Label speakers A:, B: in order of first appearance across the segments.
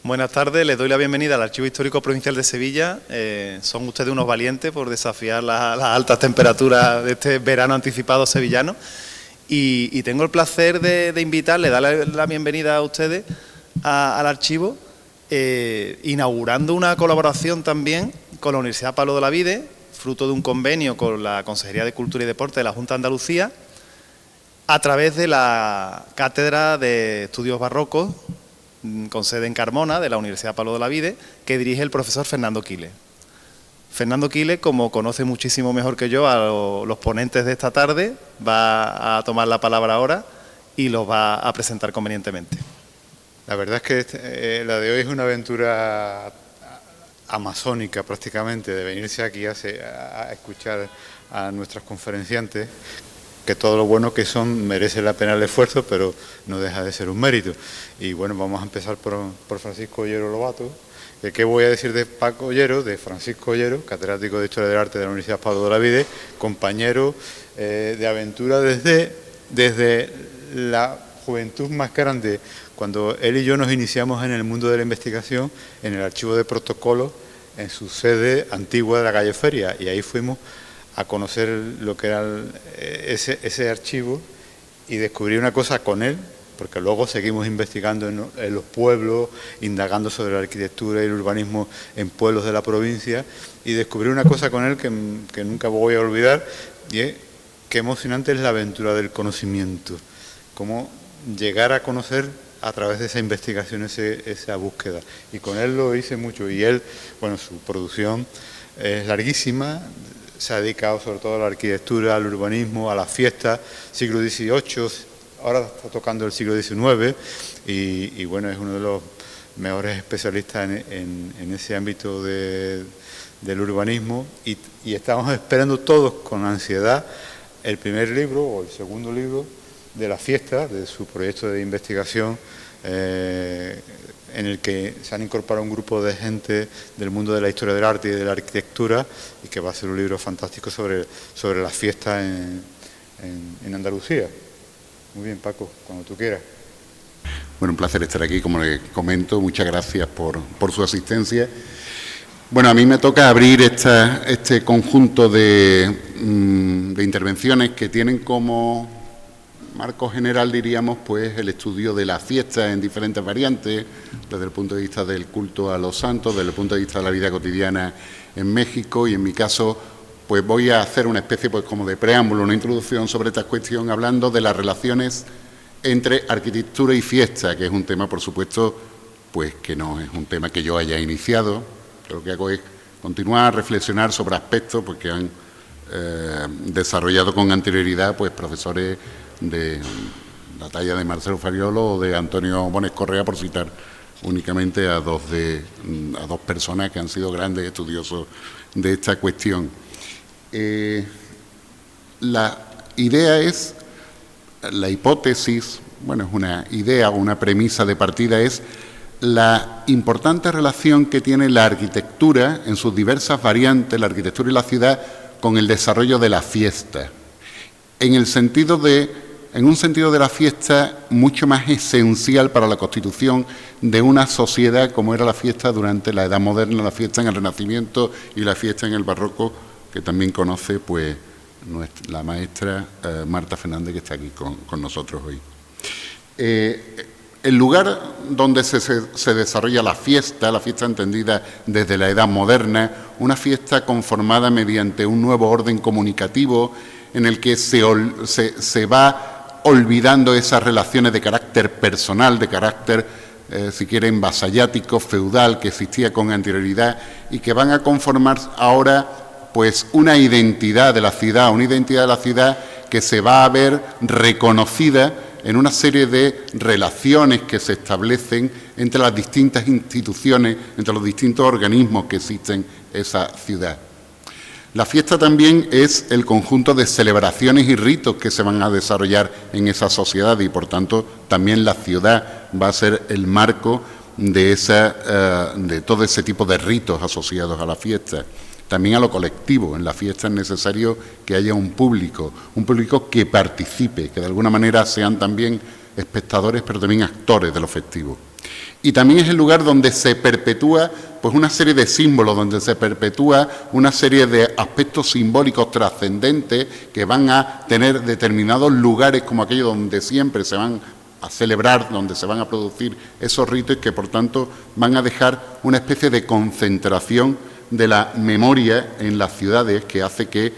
A: Buenas tardes, les doy la bienvenida al Archivo Histórico Provincial de Sevilla. Son ustedes unos valientes por desafiar las altas temperaturas de este verano anticipado sevillano. Y tengo el placer de invitarles, darle la bienvenida a ustedes al archivo, inaugurando una colaboración también con la Universidad Pablo de Olavide, fruto de un convenio con la Consejería de Cultura y Deporte de la Junta de Andalucía, a través de la Cátedra de Estudios Barrocos, con sede en Carmona, de la Universidad Pablo de Olavide, que dirige el profesor Fernando Quiles. Fernando Quiles, como conoce muchísimo mejor que yo a los ponentes de esta tarde, va a tomar la palabra ahora y los va a presentar convenientemente.
B: La verdad es que la de hoy es una aventura amazónica prácticamente, de venirse aquí a escuchar a nuestras conferenciantes, que todo lo bueno que son merece la pena el esfuerzo, pero no deja de ser un mérito. Y bueno, vamos a empezar por Francisco Ollero Lobato. ¿Qué voy a decir de Paco Ollero, de Francisco Ollero, catedrático de Historia del Arte de la Universidad Pablo de Olavide, compañero de aventura desde la juventud más grande, cuando él y yo nos iniciamos en el mundo de la investigación, en el archivo de protocolos, en su sede antigua de la calle Feria, y ahí fuimos a conocer lo que era ese archivo y descubrí una cosa con él, porque luego seguimos investigando en los pueblos, indagando sobre la arquitectura y el urbanismo en pueblos de la provincia, y descubrí una cosa con él que nunca voy a olvidar, y es qué emocionante es la aventura del conocimiento, cómo llegar a conocer a través de esa investigación, esa búsqueda. Y con él lo hice mucho, y él, bueno, su producción es larguísima, se ha dedicado sobre todo a la arquitectura, al urbanismo, a las fiestas, siglo XVIII, ahora está tocando el siglo XIX, y bueno, es uno de los mejores especialistas en ese ámbito del urbanismo, y estamos esperando todos con ansiedad el primer libro o el segundo libro de la fiesta, de su proyecto de investigación, en el que se han incorporado un grupo de gente del mundo de la historia del arte y de la arquitectura, y que va a ser un libro fantástico sobre las fiestas en Andalucía. Muy bien, Paco, cuando tú quieras.
C: Bueno, un placer estar aquí, como les comento, muchas gracias por su asistencia. Bueno, a mí me toca abrir este conjunto de intervenciones que tienen como marco general, diríamos, pues el estudio de las fiestas en diferentes variantes, desde el punto de vista del culto a los santos, desde el punto de vista de la vida cotidiana en México, y en mi caso, pues voy a hacer una especie, pues como de preámbulo, una introducción sobre esta cuestión, hablando de las relaciones entre arquitectura y fiesta, que es un tema, por supuesto, pues que no es un tema que yo haya iniciado. Lo que hago es continuar a reflexionar sobre aspectos pues, que han desarrollado con anterioridad pues profesores de la talla de Marcelo Fariolo o de Antonio Bones Correa, por citar únicamente a dos personas que han sido grandes estudiosos de esta cuestión. La idea es, la hipótesis, bueno, es una idea o una premisa de partida, es la importante relación que tiene la arquitectura en sus diversas variantes, la arquitectura y la ciudad, con el desarrollo de la fiesta, en un sentido de la fiesta mucho más esencial para la constitución de una sociedad como era la fiesta durante la Edad Moderna, la fiesta en el Renacimiento y la fiesta en el Barroco, que también conoce pues la maestra Marta Fernández, que está aquí con nosotros hoy. El lugar donde se desarrolla la fiesta entendida desde la Edad Moderna, una fiesta conformada mediante un nuevo orden comunicativo en el que se va olvidando esas relaciones de carácter personal, de carácter, si quieren, vasallático, feudal, que existía con anterioridad, y que van a conformar ahora pues una identidad de la ciudad, que se va a ver reconocida en una serie de relaciones que se establecen entre las distintas instituciones, entre los distintos organismos que existen en esa ciudad. La fiesta también es el conjunto de celebraciones y ritos que se van a desarrollar en esa sociedad, y por tanto también la ciudad va a ser el marco de todo ese tipo de ritos asociados a la fiesta. También a lo colectivo. En la fiesta es necesario que haya un público que participe, que de alguna manera sean también espectadores, pero también actores de lo festivo. Y también es el lugar donde se perpetúa pues una serie de símbolos, donde se perpetúa una serie de aspectos simbólicos trascendentes que van a tener determinados lugares como aquellos donde siempre se van a celebrar, donde se van a producir esos ritos y que por tanto van a dejar una especie de concentración de la memoria en las ciudades que hace que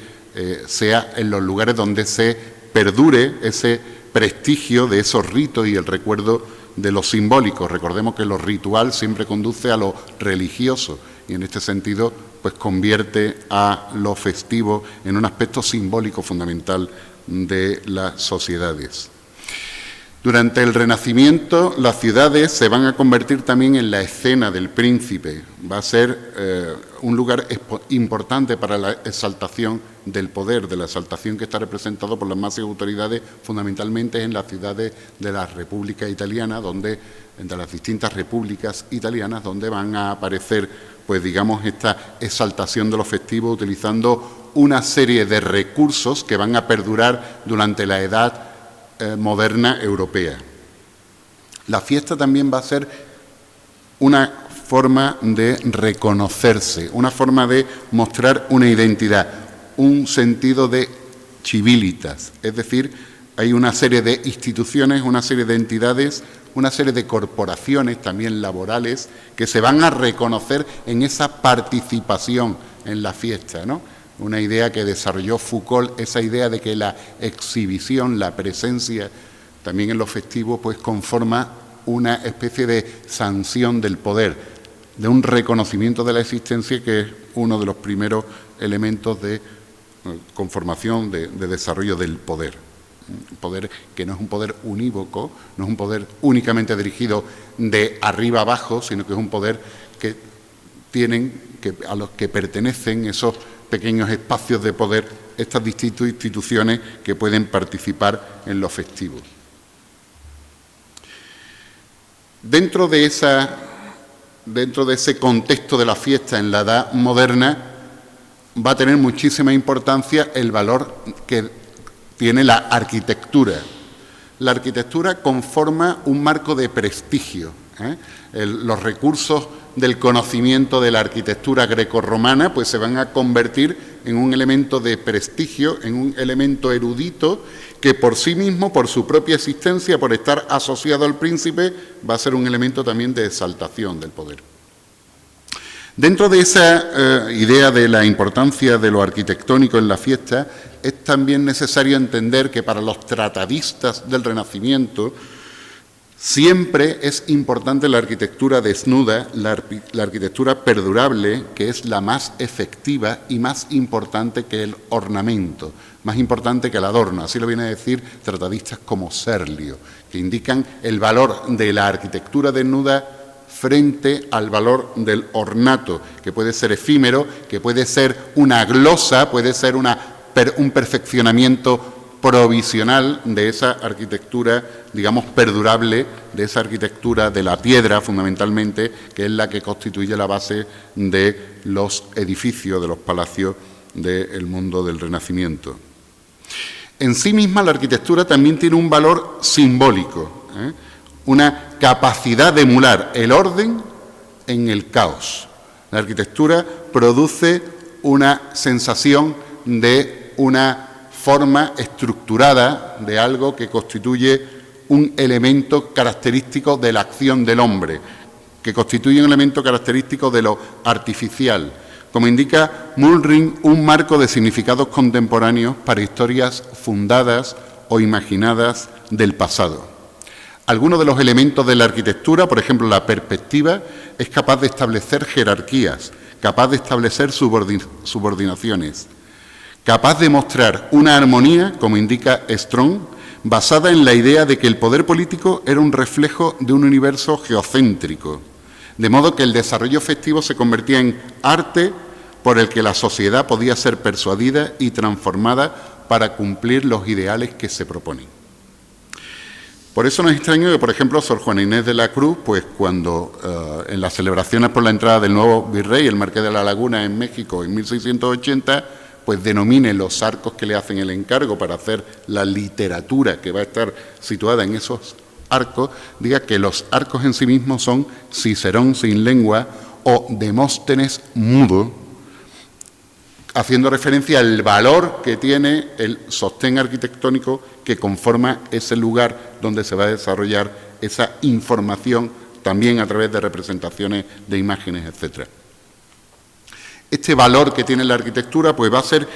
C: sea en los lugares donde se perdure ese prestigio de esos ritos y el recuerdo de lo simbólico. Recordemos que lo ritual siempre conduce a lo religioso y en este sentido pues convierte a lo festivo en un aspecto simbólico fundamental de las sociedades. Durante el Renacimiento las ciudades se van a convertir también en la escena del príncipe. Va a ser un lugar importante para la exaltación del poder, de la exaltación que está representado por las máximas autoridades, fundamentalmente en las ciudades de la República Italiana, de las distintas repúblicas italianas, donde van a aparecer, pues digamos, esta exaltación de lo festivo, utilizando una serie de recursos que van a perdurar durante la Edad moderna europea. La fiesta también va a ser una forma de reconocerse, una forma de mostrar una identidad, un sentido de civilitas, es decir, hay una serie de instituciones, una serie de entidades, una serie de corporaciones también laborales que se van a reconocer en esa participación en la fiesta, ¿no? Una idea que desarrolló Foucault, esa idea de que la exhibición, la presencia, también en lo festivo, pues conforma una especie de sanción del poder, de un reconocimiento de la existencia que es uno de los primeros elementos de conformación, de desarrollo del poder. Un poder que no es un poder unívoco, no es un poder únicamente dirigido de arriba abajo, sino que es un poder que a los que pertenecen esos pequeños espacios de poder, estas distintas instituciones que pueden participar en lo festivo. Dentro de ese contexto de la fiesta en la Edad moderna, va a tener muchísima importancia el valor que tiene la arquitectura. La arquitectura conforma un marco de prestigio. Los recursos del conocimiento de la arquitectura grecorromana pues se van a convertir en un elemento de prestigio, en un elemento erudito que por sí mismo, por su propia existencia, por estar asociado al príncipe, va a ser un elemento también de exaltación del poder. Dentro de esa idea de la importancia de lo arquitectónico en la fiesta, es también necesario entender que para los tratadistas del Renacimiento siempre es importante la arquitectura desnuda, la arquitectura perdurable, que es la más efectiva y más importante que el ornamento, más importante que el adorno. Así lo vienen a decir tratadistas como Serlio, que indican el valor de la arquitectura desnuda frente al valor del ornato, que puede ser efímero, que puede ser una glosa, puede ser un perfeccionamiento provisional de esa arquitectura, digamos, perdurable, de esa arquitectura de la piedra, fundamentalmente, que es la que constituye la base de los edificios, de los palacios del mundo del Renacimiento. En sí misma la arquitectura también tiene un valor simbólico, una capacidad de emular el orden en el caos. La arquitectura produce una sensación de una forma estructurada de algo que constituye un elemento característico de la acción del hombre, que constituye un elemento característico de lo artificial. Como indica Muhlrich, un marco de significados contemporáneos para historias fundadas o imaginadas del pasado. Algunos de los elementos de la arquitectura, por ejemplo la perspectiva, es capaz de establecer jerarquías, capaz de establecer subordinaciones, capaz de mostrar una armonía, como indica Strong, basada en la idea de que el poder político era un reflejo de un universo geocéntrico, de modo que el desarrollo festivo se convertía en arte por el que la sociedad podía ser persuadida y transformada para cumplir los ideales que se proponen. Por eso no es extraño que, por ejemplo, Sor Juana Inés de la Cruz, pues cuando en las celebraciones por la entrada del nuevo virrey, el Marqués de la Laguna, en México, en 1680, pues denomine los arcos que le hacen el encargo para hacer la literatura que va a estar situada en esos arcos, diga que los arcos en sí mismos son Cicerón sin lengua o Demóstenes mudo, haciendo referencia al valor que tiene el sostén arquitectónico que conforma ese lugar donde se va a desarrollar esa información, también a través de representaciones de imágenes, etc. Este valor que tiene la arquitectura pues va a ser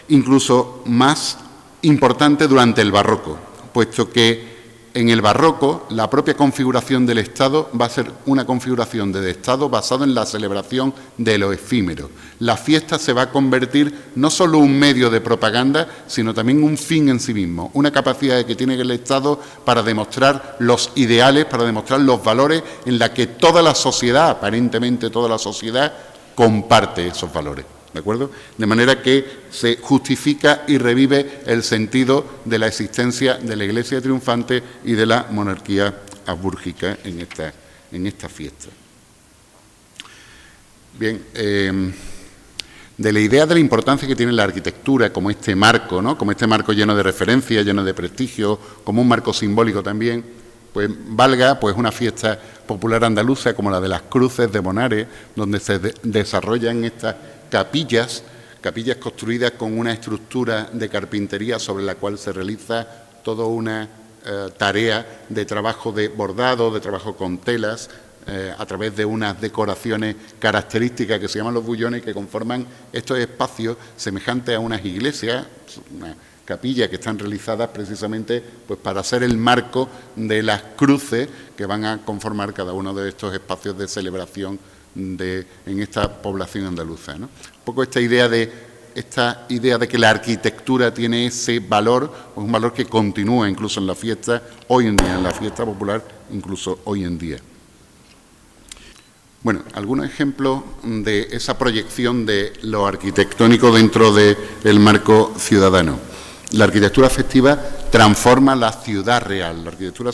C: incluso más importante durante el barroco, puesto que en el barroco la propia configuración del Estado va a ser una configuración de Estado basada en la celebración de lo efímero. La fiesta se va a convertir no solo un medio de propaganda, sino también un fin en sí mismo, una capacidad que tiene el Estado para demostrar los ideales, para demostrar los valores en la que toda la sociedad, aparentemente toda la sociedad, comparte esos valores. ¿De acuerdo? De manera que se justifica y revive el sentido de la existencia de la Iglesia triunfante y de la monarquía habsbúrgica en esta fiesta. Bien, de la idea de la importancia que tiene la arquitectura como este marco, ¿no? Como este marco lleno de referencias, lleno de prestigio, como un marco simbólico también, pues valga pues una fiesta popular andaluza como la de las Cruces de Bonares, donde se desarrollan estas capillas construidas con una estructura de carpintería sobre la cual se realiza toda una tarea de trabajo de bordado, de trabajo con telas, a través de unas decoraciones características que se llaman los bullones, que conforman estos espacios semejantes a unas iglesias, una capilla que están realizadas precisamente pues para ser el marco de las cruces que van a conformar cada uno de estos espacios de celebración en esta población andaluza, ¿no? Un poco esta idea de que la arquitectura tiene ese valor, pues un valor que continúa incluso en la fiesta hoy en día, en la fiesta popular, incluso hoy en día. Bueno, algunos ejemplos de esa proyección de lo arquitectónico dentro del marco ciudadano. La arquitectura festiva transforma la ciudad real. La arquitectura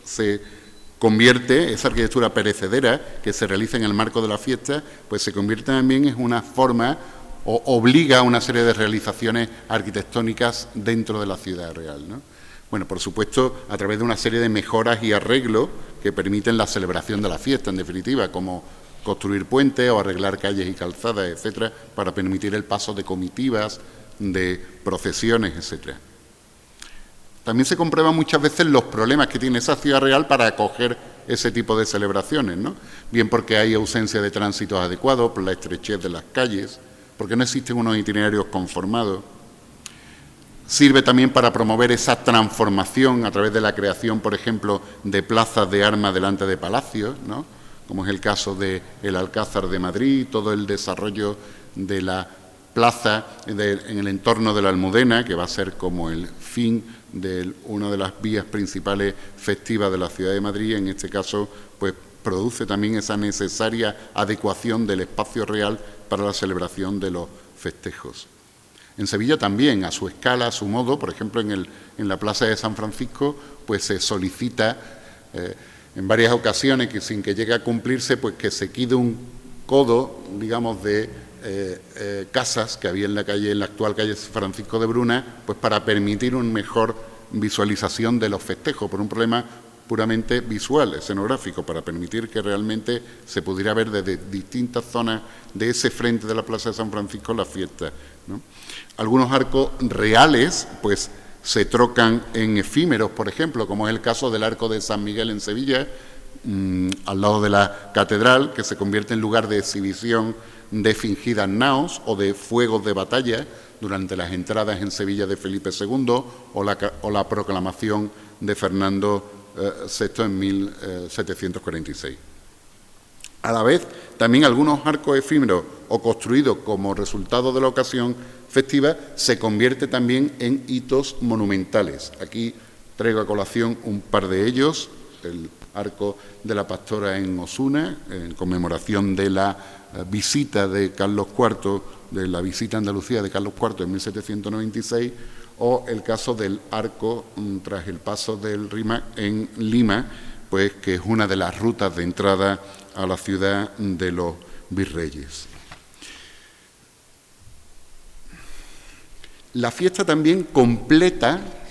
C: se convierte, esa arquitectura perecedera que se realiza en el marco de la fiesta, pues se convierte también en una forma o obliga a una serie de realizaciones arquitectónicas dentro de la ciudad real, ¿no? Bueno, por supuesto, a través de una serie de mejoras y arreglos que permiten la celebración de la fiesta, en definitiva, como construir puentes o arreglar calles y calzadas, etcétera, para permitir el paso de comitivas, de procesiones, etcétera. También se comprueban muchas veces los problemas que tiene esa ciudad real para acoger ese tipo de celebraciones, ¿no? Bien porque hay ausencia de tránsitos adecuados, por la estrechez de las calles, porque no existen unos itinerarios conformados. Sirve también para promover esa transformación a través de la creación, por ejemplo, de plazas de armas delante de palacios, ¿no? Como es el caso del Alcázar de Madrid, todo el desarrollo de la plaza en el entorno de la Almudena, que va a ser como el fin de una de las vías principales festivas de la ciudad de Madrid. En este caso, pues produce también esa necesaria adecuación del espacio real para la celebración de los festejos. En Sevilla también, a su escala, a su modo, por ejemplo, en la Plaza de San Francisco, pues se solicita en varias ocasiones, que sin que llegue a cumplirse, pues que se quite un codo, digamos, de casas que había en la actual calle Francisco de Bruna, pues para permitir una mejor visualización de los festejos, por un problema puramente visual, escenográfico, para permitir que realmente se pudiera ver desde distintas zonas de ese frente de la Plaza de San Francisco la fiesta, ¿no? Algunos arcos reales, pues se trocan en efímeros, por ejemplo, como es el caso del arco de San Miguel en Sevilla, al lado de la catedral, que se convierte en lugar de exhibición de fingidas naos o de fuegos de batalla durante las entradas en Sevilla de Felipe II o la proclamación de Fernando VI en 1746. A la vez, también algunos arcos efímeros o construidos como resultado de la ocasión festiva se convierte también en hitos monumentales. Aquí traigo a colación un par de ellos: el arco de la Pastora en Osuna, en conmemoración de la visita de Carlos IV, de la visita a Andalucía de Carlos IV en 1796, o el caso del arco tras el paso del Rímac en Lima, pues que es una de las rutas de entrada a la ciudad de los virreyes. La fiesta también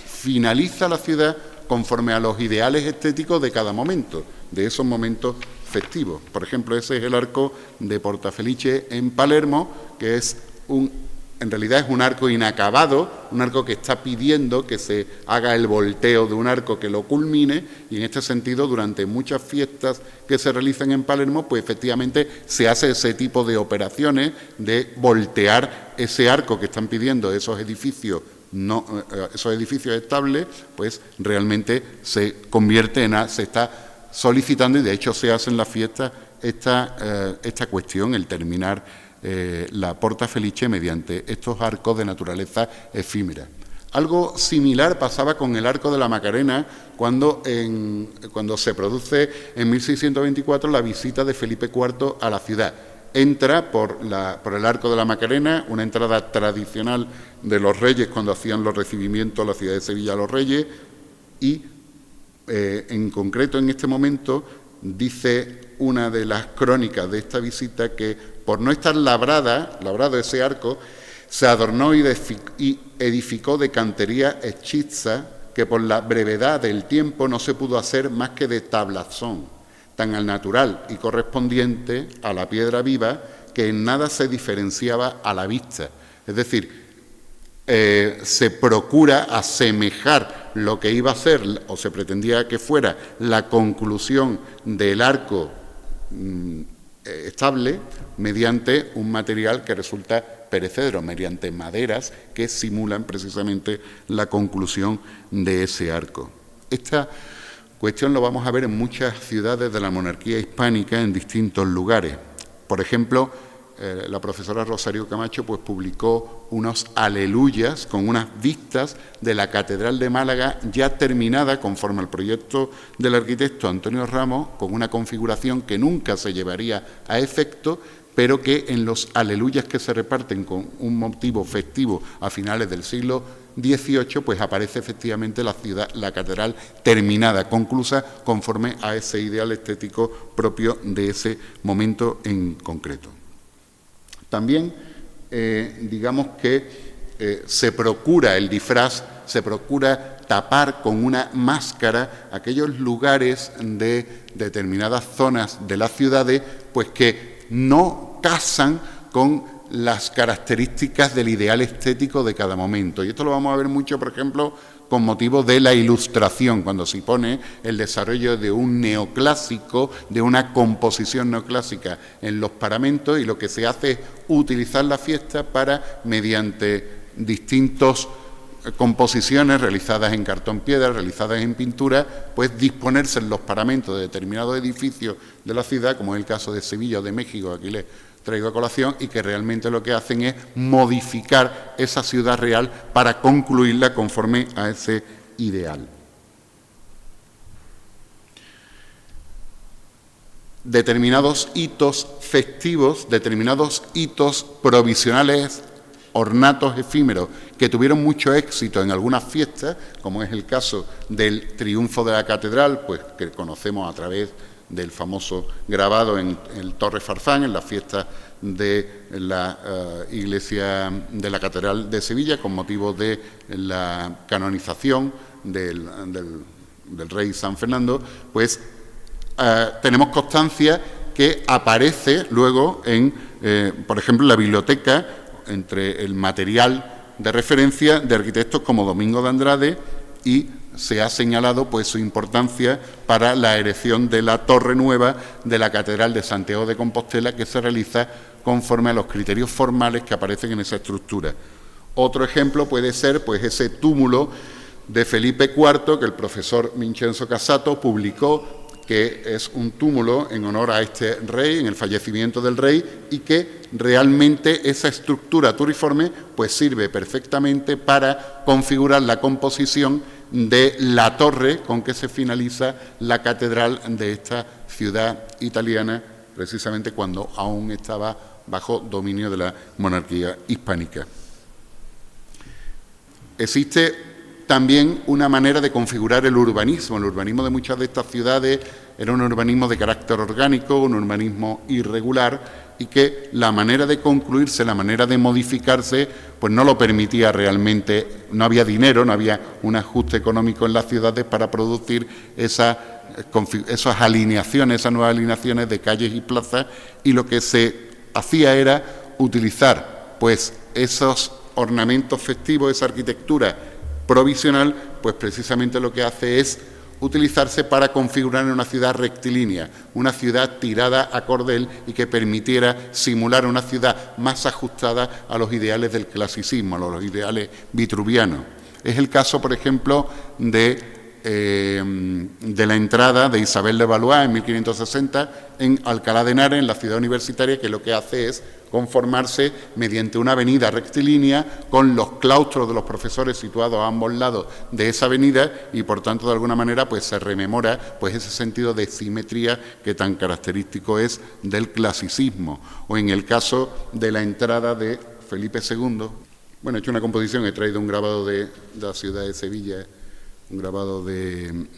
C: finaliza la ciudad conforme a los ideales estéticos de cada momento, de esos momentos festivos. Por ejemplo, ese es el arco de Porta Felice en Palermo, que es en realidad es un arco inacabado, un arco que está pidiendo que se haga el volteo de un arco que lo culmine, y en este sentido, durante muchas fiestas que se realizan en Palermo, pues efectivamente se hace ese tipo de operaciones de voltear ese arco que están pidiendo esos edificios estables, pues realmente se convierte se está solicitando, y de hecho se hace en la fiesta esta cuestión, el terminar la Porta Felice mediante estos arcos de naturaleza efímera. Algo similar pasaba con el Arco de la Macarena cuando se produce en 1624 la visita de Felipe IV a la ciudad. Entra por el Arco de la Macarena, una entrada tradicional de los reyes cuando hacían los recibimientos a la ciudad de Sevilla a los reyes, y en concreto en este momento dice una de las crónicas de esta visita que por no estar labrado ese arco, se adornó y edificó de cantería hechiza, que por la brevedad del tiempo no se pudo hacer más que de tablazón, tan al natural y correspondiente a la piedra viva, que en nada se diferenciaba a la vista. Es decir, se procura asemejar lo que iba a ser, o se pretendía que fuera, la conclusión del arco estable mediante un material que resulta perecedero, mediante maderas que simulan precisamente la conclusión de ese arco. Esta cuestión lo vamos a ver en muchas ciudades de la monarquía hispánica en distintos lugares. Por ejemplo, la profesora Rosario Camacho pues publicó unos aleluyas con unas vistas de la Catedral de Málaga ya terminada conforme al proyecto del arquitecto Antonio Ramos, con una configuración que nunca se llevaría a efecto, pero que en los aleluyas que se reparten con un motivo festivo a finales del siglo XVIII, pues aparece efectivamente la catedral terminada, conclusa, conforme a ese ideal estético propio de ese momento en concreto. También, digamos que se procura el disfraz, se procura tapar con una máscara aquellos lugares de determinadas zonas de las ciudades, pues que no casan con las características del ideal estético de cada momento. Y esto lo vamos a ver mucho, por ejemplo, con motivo de la Ilustración, cuando se pone el desarrollo de un neoclásico, de una composición neoclásica en los paramentos, y lo que se hace es utilizar la fiesta para, mediante distintas composiciones realizadas en cartón piedra, realizadas en pintura, pues disponerse en los paramentos de determinados edificios de la ciudad, como es el caso de Sevilla o de México, aquí les traigo a colación, y que realmente lo que hacen es modificar esa ciudad real para concluirla conforme a ese ideal. Determinados hitos festivos, determinados hitos provisionales, ornatos efímeros, que tuvieron mucho éxito en algunas fiestas, como es el caso del triunfo de la catedral, pues que conocemos a través del famoso grabado en el Torre Farfán, en la fiesta de la iglesia de la Catedral de Sevilla, con motivo de la canonización del rey San Fernando, pues tenemos constancia que aparece luego por ejemplo, en la biblioteca, entre el material de referencia de arquitectos como Domingo de Andrade, y se ha señalado pues su importancia para la erección de la torre nueva de la Catedral de Santiago de Compostela, que se realiza conforme a los criterios formales que aparecen en esa estructura. Otro ejemplo puede ser pues ese túmulo de Felipe IV que el profesor Vincenzo Cassato publicó, que es un túmulo en honor a este rey, en el fallecimiento del rey, y que realmente esa estructura turiforme pues sirve perfectamente para configurar la composición de la torre con que se finaliza la catedral de esta ciudad italiana, precisamente cuando aún estaba bajo dominio de la monarquía hispánica. Existe también una manera de configurar el urbanismo de muchas de estas ciudades era un urbanismo de carácter orgánico, un urbanismo irregular, y que la manera de concluirse, la manera de modificarse, pues no lo permitía realmente, no había dinero, no había un ajuste económico en las ciudades para producir esas alineaciones, esas nuevas alineaciones de calles y plazas, y lo que se hacía era utilizar pues esos ornamentos festivos, esa arquitectura provisional, pues precisamente lo que hace es utilizarse para configurar una ciudad rectilínea, una ciudad tirada a cordel y que permitiera simular una ciudad más ajustada a los ideales del clasicismo, a los ideales vitruvianos. Es el caso, por ejemplo, de la entrada de Isabel de Valois en 1560 en Alcalá de Henares, en la ciudad universitaria, que lo que hace es conformarse mediante una avenida rectilínea con los claustros de los profesores situados a ambos lados de esa avenida y, por tanto, de alguna manera pues se rememora pues ese sentido de simetría que tan característico es del clasicismo. O en el caso de la entrada de Felipe II, bueno, he hecho una composición, he traído un grabado de la ciudad de Sevilla, un grabado de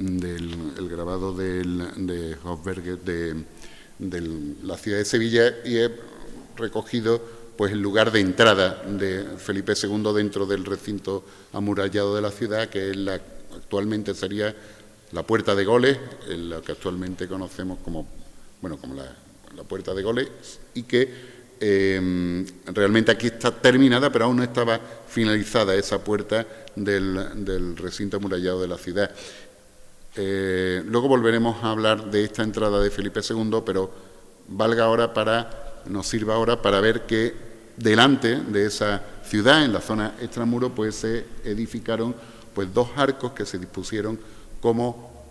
C: Hofberger de la ciudad de Sevilla, y he recogido pues el lugar de entrada de Felipe II dentro del recinto amurallado de la ciudad, que es actualmente sería la Puerta de Goles, en la que actualmente conocemos como la Puerta de Goles, y que realmente aquí está terminada, pero aún no estaba finalizada esa puerta del recinto amurallado de la ciudad. Luego volveremos a hablar de esta entrada de Felipe II, pero nos sirva ahora para ver que delante de esa ciudad, en la zona extramuro, pues se edificaron pues dos arcos que se dispusieron como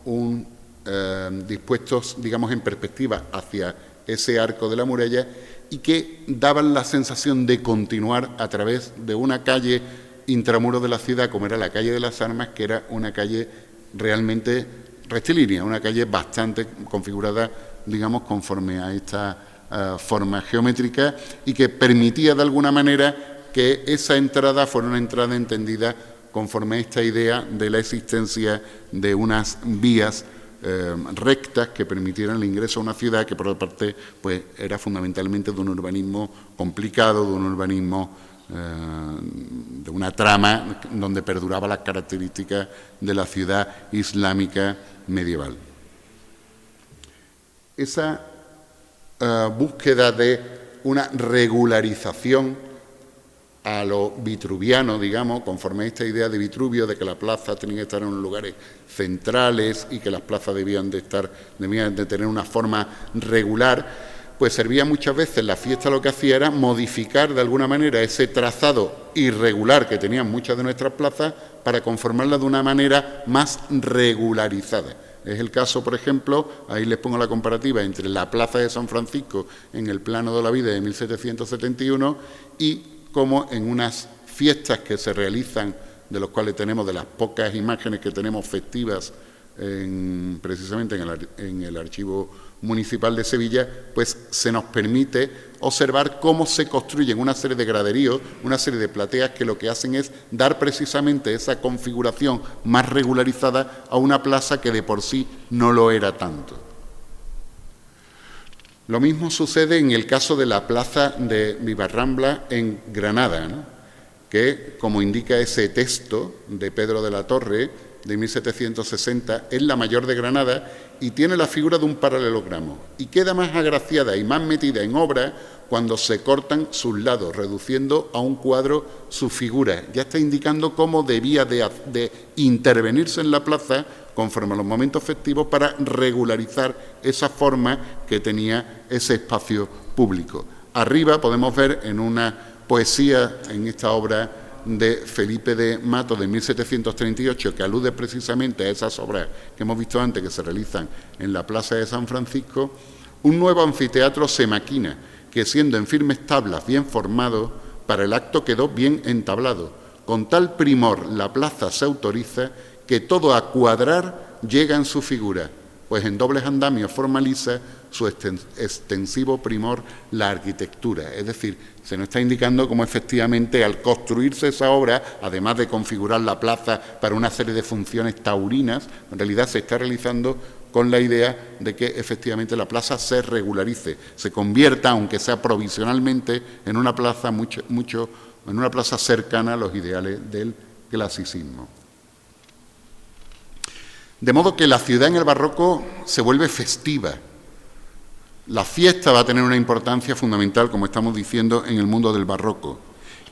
C: dispuestos, digamos, en perspectiva hacia ese arco de la muralla, y que daban la sensación de continuar a través de una calle intramuro de la ciudad, como era la calle de las Armas, que era una calle realmente rectilínea, una calle bastante configurada, digamos, conforme a esta forma geométrica, y que permitía de alguna manera que esa entrada fuera una entrada entendida conforme a esta idea de la existencia de unas vías rectas que permitieran el ingreso a una ciudad que, por otra parte, pues era fundamentalmente de un urbanismo complicado, de un urbanismo de una trama donde perduraba las características de la ciudad islámica medieval. Esa búsqueda de una regularización a lo vitruviano, digamos, conforme a esta idea de Vitruvio, de que la plaza tenía que estar en unos lugares centrales y que las plazas debían de tener una forma regular, pues servía muchas veces, la fiesta lo que hacía era modificar de alguna manera ese trazado irregular que tenían muchas de nuestras plazas para conformarlas de una manera más regularizada. Es el caso, por ejemplo, ahí les pongo la comparativa entre la Plaza de San Francisco en el Plano de la Vida de 1771 y como en unas fiestas que se realizan, de los cuales tenemos, de las pocas imágenes que tenemos festivas precisamente en el Archivo Municipal de Sevilla, pues se nos permite observar cómo se construyen una serie de graderíos, una serie de plateas que lo que hacen es dar precisamente esa configuración más regularizada a una plaza que de por sí no lo era tanto. Lo mismo sucede en el caso de la plaza de Vivarrambla en Granada, ¿no?, que, como indica ese texto de Pedro de la Torre de 1760, es la mayor de Granada y tiene la figura de un paralelogramo y queda más agraciada y más metida en obra cuando se cortan sus lados, reduciendo a un cuadro su figura. Ya está indicando cómo debía de intervenirse en la plaza conforme a los momentos festivos para regularizar esa forma que tenía ese espacio público. Arriba podemos ver en una poesía, en esta obra de Felipe de Mato de 1738, que alude precisamente a esas obras que hemos visto antes que se realizan en la Plaza de San Francisco, un nuevo anfiteatro se maquina, que siendo en firmes tablas bien formado, para el acto quedó bien entablado. Con tal primor la plaza se autoriza, que todo a cuadrar llega en su figura, pues en dobles andamios formaliza su extensivo primor la arquitectura. Es decir, se nos está indicando cómo efectivamente al construirse esa obra, además de configurar la plaza para una serie de funciones taurinas, en realidad se está realizando con la idea de que efectivamente la plaza se regularice, se convierta, aunque sea provisionalmente, en una plaza en una plaza cercana a los ideales del clasicismo. De modo que la ciudad en el barroco se vuelve festiva. La fiesta va a tener una importancia fundamental, como estamos diciendo, en el mundo del barroco.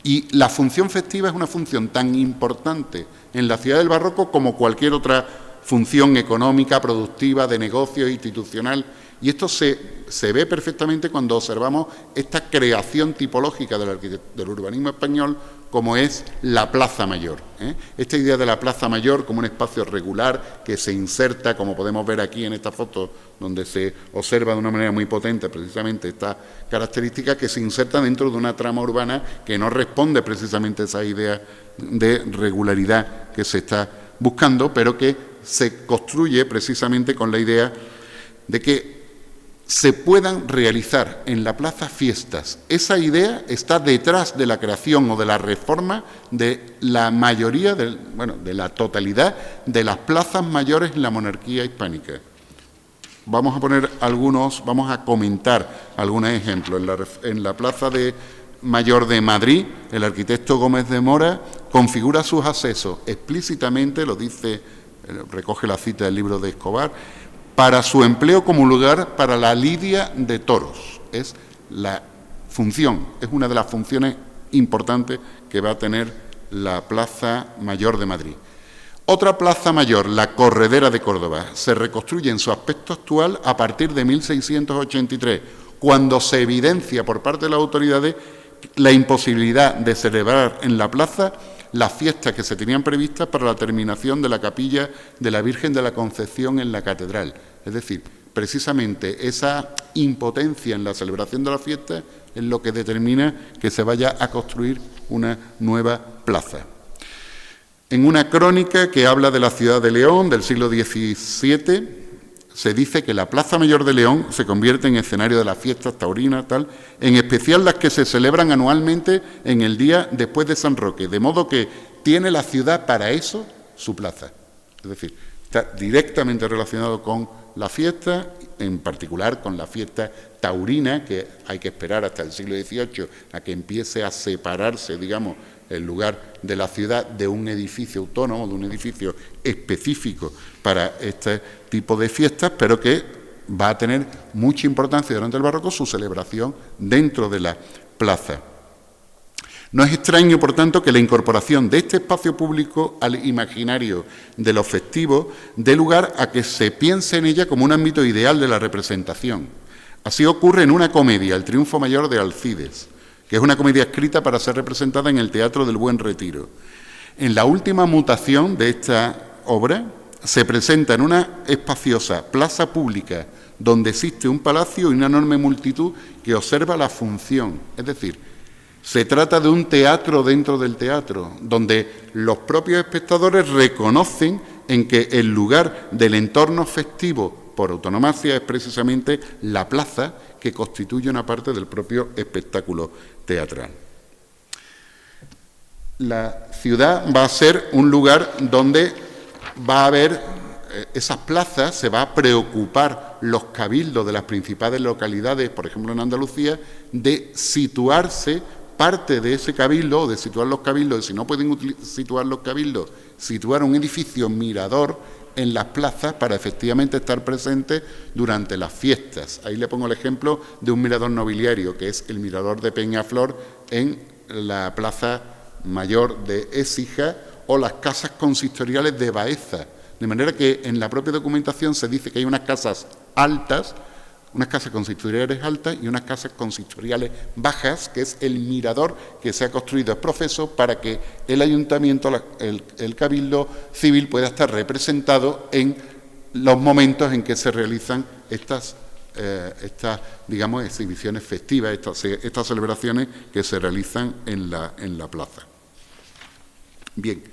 C: Y la función festiva es una función tan importante en la ciudad del barroco como cualquier otra función económica, productiva, de negocio, institucional. Y esto se ve perfectamente cuando observamos esta creación tipológica del urbanismo español, como es la Plaza Mayor. Esta idea de la Plaza Mayor como un espacio regular que se inserta, como podemos ver aquí en esta foto, donde se observa de una manera muy potente precisamente esta característica, que se inserta dentro de una trama urbana que no responde precisamente a esa idea de regularidad que se está buscando, pero que se construye precisamente con la idea de que se puedan realizar en la plaza fiestas. Esa idea está detrás de la creación o de la reforma de la mayoría, de la totalidad de las plazas mayores en la monarquía hispánica. Vamos a comentar algunos ejemplos. En la plaza Mayor de Madrid, el arquitecto Gómez de Mora configura sus accesos explícitamente, lo dice, recoge la cita del libro de Escobar, para su empleo como lugar para la lidia de toros. Es una de las funciones importantes que va a tener la Plaza Mayor de Madrid. Otra plaza mayor, la Corredera de Córdoba, se reconstruye en su aspecto actual a partir de 1683, cuando se evidencia por parte de las autoridades la imposibilidad de celebrar en la plaza las fiestas que se tenían previstas para la terminación de la capilla de la Virgen de la Concepción en la catedral. Es decir, precisamente esa impotencia en la celebración de la fiesta es lo que determina que se vaya a construir una nueva plaza. En una crónica que habla de la ciudad de León del siglo XVII, se dice que la Plaza Mayor de León se convierte en escenario de las fiestas taurinas, en especial las que se celebran anualmente en el día después de San Roque, de modo que tiene la ciudad para eso su plaza. Es decir, está directamente relacionado con la fiesta, en particular con la fiesta taurina, que hay que esperar hasta el siglo XVIII a que empiece a separarse, digamos, el lugar de la ciudad de un edificio autónomo, de un edificio específico para este tipo de fiestas, pero que va a tener mucha importancia durante el barroco su celebración dentro de la plaza. No es extraño, por tanto, que la incorporación de este espacio público al imaginario de los festivos dé lugar a que se piense en ella como un ámbito ideal de la representación. Así ocurre en una comedia, El Triunfo Mayor de Alcides, que es una comedia escrita para ser representada en el Teatro del Buen Retiro. En la última mutación de esta obra se presenta en una espaciosa plaza pública donde existe un palacio y una enorme multitud que observa la función. Es decir, se trata de un teatro dentro del teatro, donde los propios espectadores reconocen en que el lugar del entorno festivo por autonomía es precisamente la plaza, que constituye una parte del propio espectáculo teatral. La ciudad va a ser un lugar donde va a haber esas plazas, se va a preocupar los cabildos de las principales localidades, por ejemplo en Andalucía, de situarse parte de ese cabildo, o de situar los cabildos, y si no pueden situar los cabildos, situar un edificio mirador en las plazas para efectivamente estar presentes durante las fiestas. Ahí le pongo el ejemplo de un mirador nobiliario, que es el mirador de Peñaflor en la Plaza Mayor de Écija, o las casas consistoriales de Baeza. De manera que en la propia documentación se dice que hay unas casas altas, unas casas consistoriales altas y unas casas consistoriales bajas, que es el mirador que se ha construido ex profeso para que el ayuntamiento, el cabildo civil, pueda estar representado en los momentos en que se realizan estas digamos, exhibiciones festivas, estas celebraciones que se realizan en la plaza. Bien,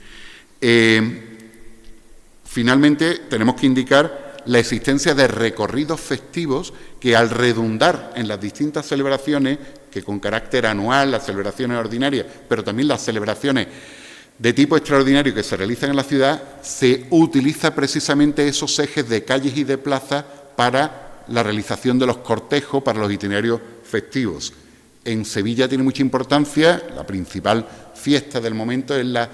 C: finalmente tenemos que indicar la existencia de recorridos festivos que, al redundar en las distintas celebraciones, que con carácter anual, las celebraciones ordinarias, pero también las celebraciones de tipo extraordinario que se realizan en la ciudad, se utiliza precisamente esos ejes de calles y de plazas para la realización de los cortejos, para los itinerarios festivos. En Sevilla tiene mucha importancia, la principal fiesta del momento es la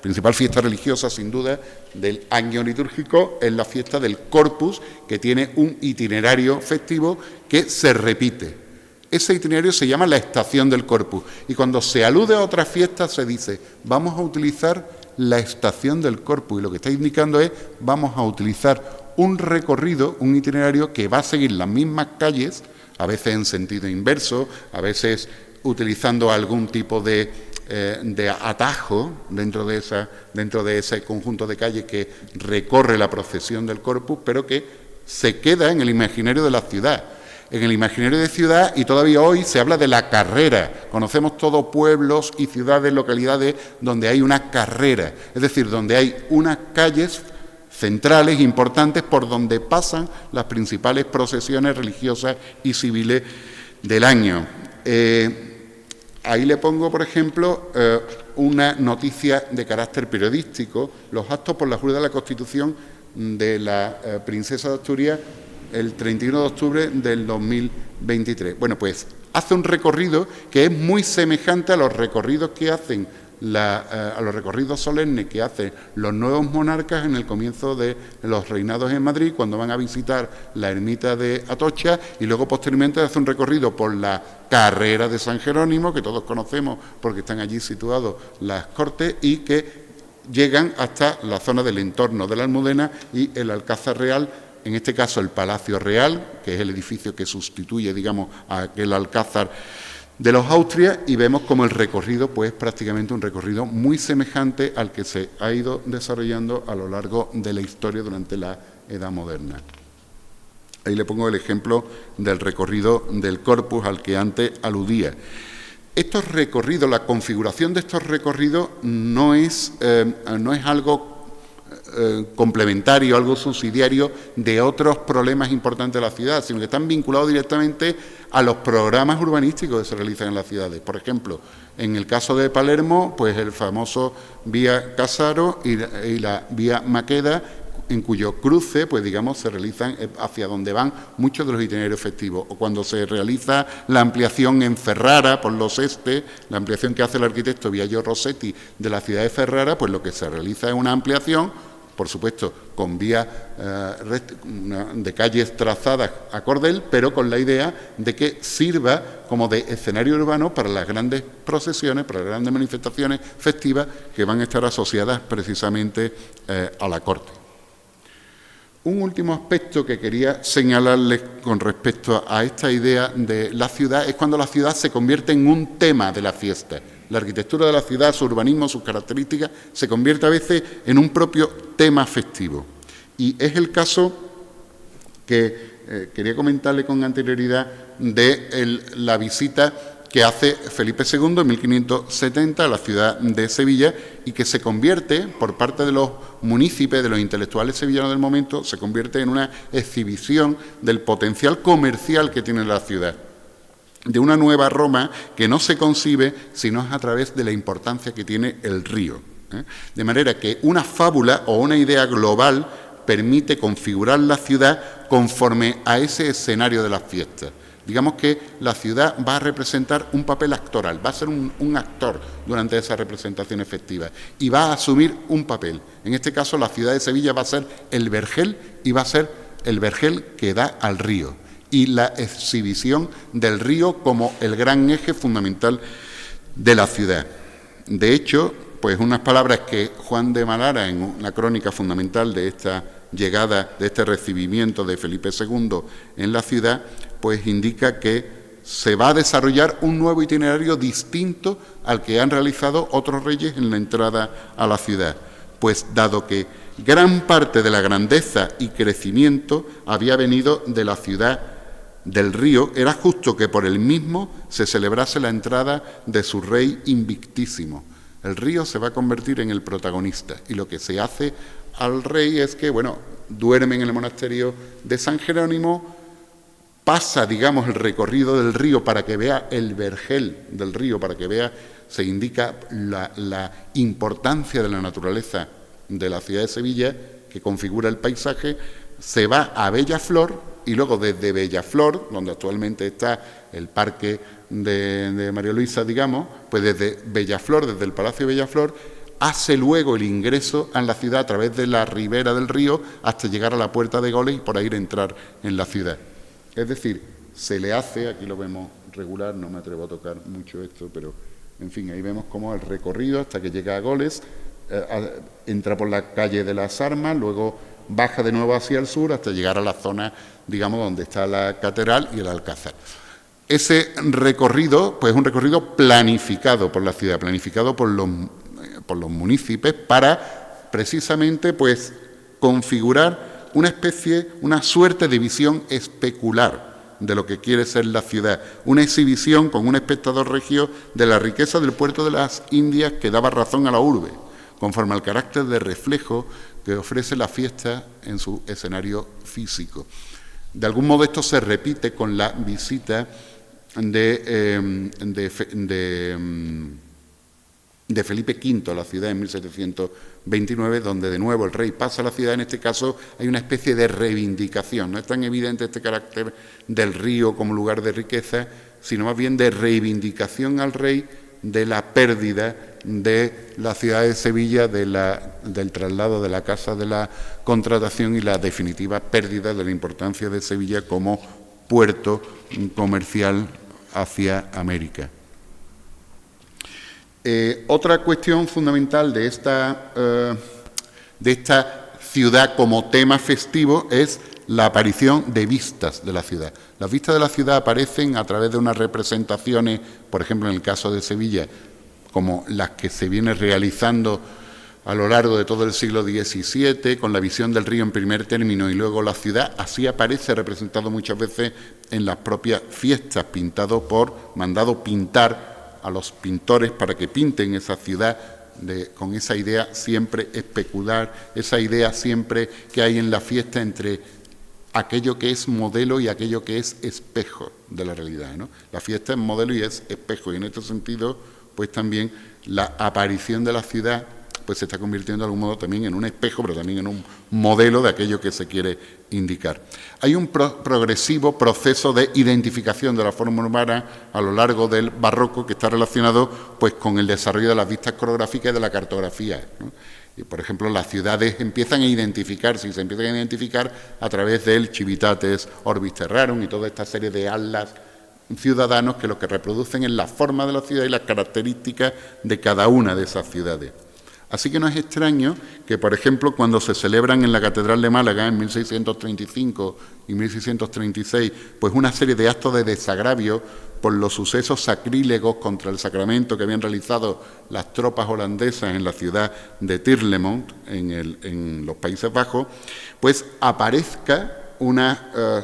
C: principal fiesta religiosa, sin duda, del año litúrgico, es la fiesta del Corpus, que tiene un itinerario festivo que se repite. Ese itinerario se llama la estación del Corpus, y cuando se alude a otra fiesta se dice, vamos a utilizar la estación del Corpus, y lo que está indicando es, vamos a utilizar un recorrido, un itinerario que va a seguir las mismas calles, a veces en sentido inverso, a veces utilizando algún tipo de atajo dentro de ese conjunto de calles que recorre la procesión del Corpus, pero que se queda en el imaginario de la ciudad. En el imaginario de ciudad, y todavía hoy se habla de la carrera. Conocemos todos pueblos y ciudades, localidades donde hay una carrera, es decir, donde hay unas calles centrales importantes por donde pasan las principales procesiones religiosas y civiles del año. Ahí le pongo, por ejemplo, una noticia de carácter periodístico, los actos por la Jura de la Constitución de la Princesa de Asturias el 31 de octubre del 2023. Bueno, pues hace un recorrido que es muy semejante a los recorridos que hacen a los recorridos solemnes que hacen los nuevos monarcas en el comienzo de los reinados en Madrid, cuando van a visitar la ermita de Atocha, y luego posteriormente hace un recorrido por la carrera de San Jerónimo, que todos conocemos porque están allí situados las cortes, y que llegan hasta la zona del entorno de la Almudena y el Alcázar Real, en este caso el Palacio Real, que es el edificio que sustituye, digamos, a aquel Alcázar de los Austrias, y vemos como el recorrido, pues prácticamente un recorrido muy semejante al que se ha ido desarrollando a lo largo de la historia durante la Edad Moderna. Ahí le pongo el ejemplo del recorrido del Corpus al que antes aludía. Estos recorridos, la configuración de estos recorridos no es algo complementario, algo subsidiario de otros problemas importantes de la ciudad, sino que están vinculados directamente a los programas urbanísticos que se realizan en las ciudades. Por ejemplo, en el caso de Palermo, pues el famoso Vía Casaro y la Vía Maqueda, en cuyo cruce, pues digamos, se realizan hacia donde van muchos de los itinerarios festivos. O cuando se realiza la ampliación en Ferrara, por los Este, la ampliación que hace el arquitecto Biagio Rossetti de la ciudad de Ferrara, pues lo que se realiza es una ampliación, por supuesto, con vías de calles trazadas a cordel, pero con la idea de que sirva como de escenario urbano para las grandes procesiones, para las grandes manifestaciones festivas que van a estar asociadas precisamente a la corte. Un último aspecto que quería señalarles con respecto a esta idea de la ciudad es cuando la ciudad se convierte en un tema de la fiesta. La arquitectura de la ciudad, su urbanismo, sus características, se convierte a veces en un propio tema festivo. Y es el caso que quería comentarle con anterioridad de la visita que hace Felipe II en 1570 a la ciudad de Sevilla, y que se convierte, por parte de los municipios, de los intelectuales sevillanos del momento, se convierte en una exhibición del potencial comercial que tiene la ciudad, de una nueva Roma que no se concibe sino a través de la importancia que tiene el río. De manera que una fábula o una idea global permite configurar la ciudad conforme a ese escenario de las fiestas. Digamos que la ciudad va a representar un papel actoral, va a ser un actor durante esas representaciones festivas y va a asumir un papel. En este caso, la ciudad de Sevilla va a ser el vergel, y va a ser el vergel que da al río, y la exhibición del río como el gran eje fundamental de la ciudad. De hecho, pues unas palabras que Juan de Malara, en una crónica fundamental de esta llegada, de este recibimiento de Felipe II en la ciudad, pues indica que se va a desarrollar un nuevo itinerario distinto al que han realizado otros reyes en la entrada a la ciudad, pues dado que gran parte de la grandeza y crecimiento había venido de la ciudad del río, era justo que por el mismo se celebrase la entrada de su rey invictísimo. El río se va a convertir en el protagonista, y lo que se hace al rey es que, bueno, duerme en el monasterio de San Jerónimo, pasa, digamos, el recorrido del río para que vea el vergel del río, para que vea se indica la importancia de la naturaleza de la ciudad de Sevilla, que configura el paisaje, se va a Bellaflor y luego desde Bellaflor, donde actualmente está el parque de María Luisa, digamos, pues desde Bellaflor, desde el Palacio de Bellaflor, hace luego el ingreso a la ciudad a través de la ribera del río hasta llegar a la Puerta de Goles y por ahí entrar en la ciudad. Es decir, se le hace, aquí lo vemos regular, no me atrevo a tocar mucho esto, pero en fin, ahí vemos cómo el recorrido hasta que llega a Goles, entra por la calle de las Armas, luego baja de nuevo hacia el sur hasta llegar a la zona, digamos, donde está la catedral y el Alcázar. Ese recorrido, pues es un recorrido planificado por la ciudad, planificado por los municipios para precisamente pues configurar una especie, una suerte de visión especular de lo que quiere ser la ciudad, una exhibición con un espectador regio de la riqueza del puerto de las Indias que daba razón a la urbe, conforme al carácter de reflejo que ofrece la fiesta en su escenario físico. De algún modo esto se repite con la visita de Felipe V a la ciudad en 1729, donde de nuevo el rey pasa a la ciudad. En este caso hay una especie de reivindicación, no es tan evidente este carácter del río como lugar de riqueza, sino más bien de reivindicación al rey de la pérdida de la ciudad de Sevilla, del traslado de la Casa de la Contratación y la definitiva pérdida de la importancia de Sevilla como puerto comercial hacia América. Otra cuestión fundamental de esta ciudad como tema festivo es la aparición de vistas de la ciudad. Las vistas de la ciudad aparecen a través de unas representaciones, por ejemplo, en el caso de Sevilla, como las que se vienen realizando a lo largo de todo el siglo XVII, con la visión del río en primer término y luego la ciudad. Así aparece representado muchas veces en las propias fiestas, mandado pintar a los pintores para que pinten esa ciudad con esa idea siempre especular, esa idea siempre que hay en la fiesta entre aquello que es modelo y aquello que es espejo de la realidad, ¿no? La fiesta es modelo y es espejo, y en este sentido, pues también la aparición de la ciudad pues se está convirtiendo de algún modo también en un espejo, pero también en un modelo de aquello que se quiere indicar. Hay un progresivo proceso de identificación de la forma urbana a lo largo del barroco que está relacionado pues con el desarrollo de las vistas coreográficas y de la cartografía, ¿no? Y, por ejemplo, las ciudades empiezan a identificarse y se empiezan a identificar a través del Civitates Orbis Terrarum y toda esta serie de atlas ciudadanos que lo que reproducen es la forma de la ciudad y las características de cada una de esas ciudades. Así que no es extraño que, por ejemplo, cuando se celebran en la Catedral de Málaga en 1635 y 1636, pues una serie de actos de desagravio por los sucesos sacrílegos contra el sacramento que habían realizado las tropas holandesas en la ciudad de Tirlemont, en los Países Bajos, pues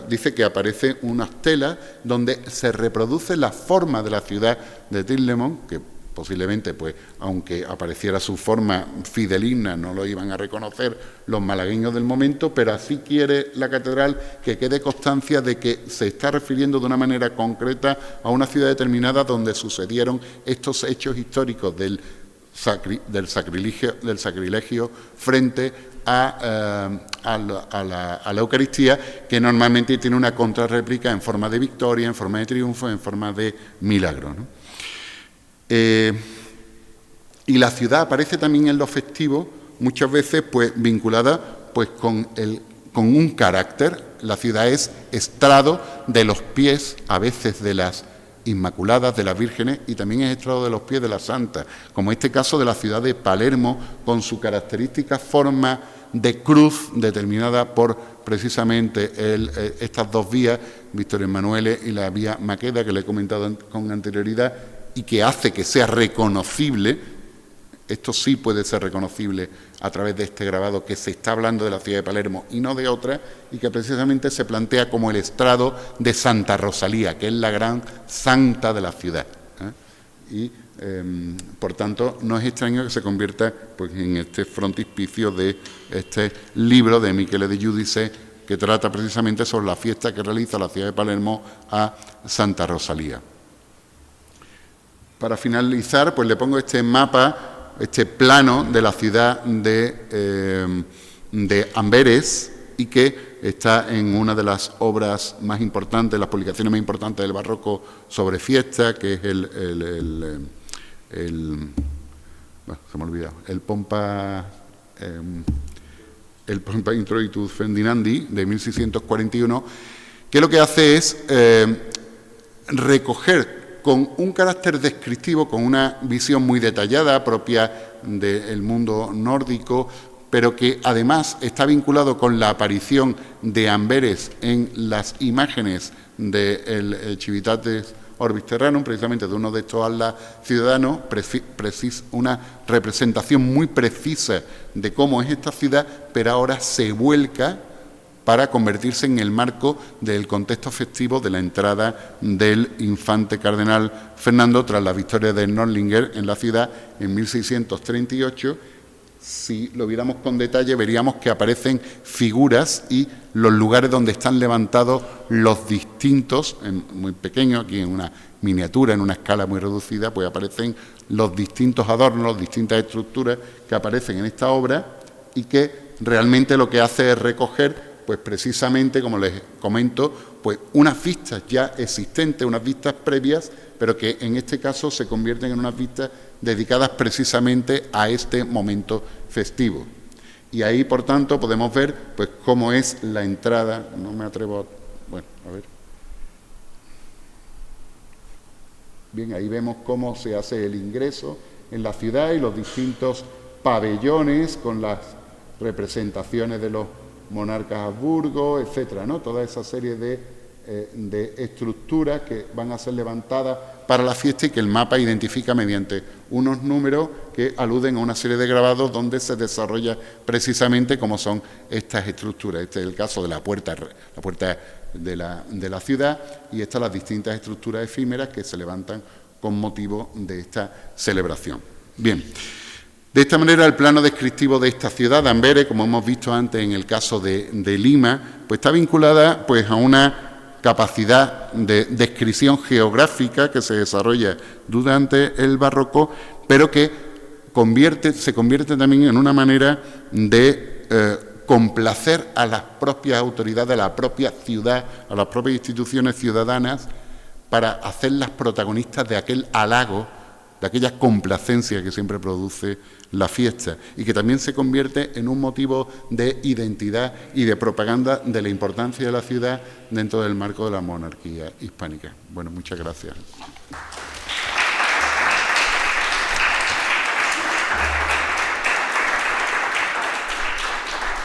C: dice que aparece una estela donde se reproduce la forma de la ciudad de Tirlemont, que posiblemente, pues, aunque apareciera su forma fideligna, no lo iban a reconocer los malagueños del momento, pero así quiere la catedral que quede constancia de que se está refiriendo de una manera concreta a una ciudad determinada donde sucedieron estos hechos históricos del sacrilegio frente a la Eucaristía, que normalmente tiene una contrarréplica en forma de victoria, en forma de triunfo, en forma de milagro, ¿no? Y la ciudad aparece también en lo festivo, muchas veces pues vinculada pues con un carácter. La ciudad es estrado de los pies, a veces de las Inmaculadas, de las vírgenes, y también es estrado de los pies de las santas, como este caso de la ciudad de Palermo, con su característica forma de cruz determinada por precisamente estas dos vías, Víctor Emanuele y la vía Maqueda, que le he comentado con anterioridad, y que hace que sea reconocible. Esto sí puede ser reconocible a través de este grabado, que se está hablando de la ciudad de Palermo y no de otra, y que precisamente se plantea como el estrado de Santa Rosalía, que es la gran santa de la ciudad, ¿eh? Y, por tanto, no es extraño que se convierta pues, en este frontispicio de este libro de Michele de Giudice, que trata precisamente sobre la fiesta que realiza la ciudad de Palermo a Santa Rosalía. para finalizar, pues le pongo este mapa, este plano de la ciudad de Amberes, y que está en una de las obras más importantes, las publicaciones más importantes del barroco sobre fiesta, que es bueno, se me ha olvidado, el Pompa Introitus Ferdinandi, de 1641, que lo que hace es recoger con un carácter descriptivo, con una visión muy detallada, propia del mundo nórdico, pero que además está vinculado con la aparición de Amberes en las imágenes del Civitates Orbis Terranum, precisamente de uno de estos atlas ciudadanos, una representación muy precisa de cómo es esta ciudad, pero ahora se vuelca para convertirse en el marco del contexto festivo de la entrada del infante cardenal Fernando tras la victoria de Nördlinger en la ciudad en 1638. Si lo viéramos con detalle, veríamos que aparecen figuras y los lugares donde están levantados los distintos, muy pequeños, aquí en una miniatura, en una escala muy reducida, pues aparecen los distintos adornos, las distintas estructuras que aparecen en esta obra y que realmente lo que hace es recoger, pues precisamente, como les comento, pues unas vistas ya existentes, unas vistas previas, pero que en este caso se convierten en unas vistas dedicadas precisamente a este momento festivo. Y ahí, por tanto, podemos ver pues cómo es la entrada. No me atrevo a... Bueno, a ver. Bien, ahí vemos cómo se hace el ingreso en la ciudad y los distintos pabellones con las representaciones de los monarcas Habsburgo, etcétera, ¿no? Toda esa serie de estructuras que van a ser levantadas para la fiesta y que el mapa identifica mediante unos números que aluden a una serie de grabados donde se desarrolla precisamente cómo son estas estructuras. Este es el caso de la puerta de la ciudad, y estas las distintas estructuras efímeras que se levantan con motivo de esta celebración. Bien. De esta manera, el plano descriptivo de esta ciudad, de Amberes, como hemos visto antes en el caso de Lima, pues está vinculada pues, a una capacidad de descripción geográfica que se desarrolla durante el barroco, pero que se convierte también en una manera de complacer a las propias autoridades, a la propia ciudad, a las propias instituciones ciudadanas, para hacerlas protagonistas de aquel halago, de aquella complacencia que siempre produce la fiesta, y que también se convierte en un motivo de identidad y de propaganda de la importancia de la ciudad dentro del marco de la monarquía hispánica. Bueno, muchas gracias.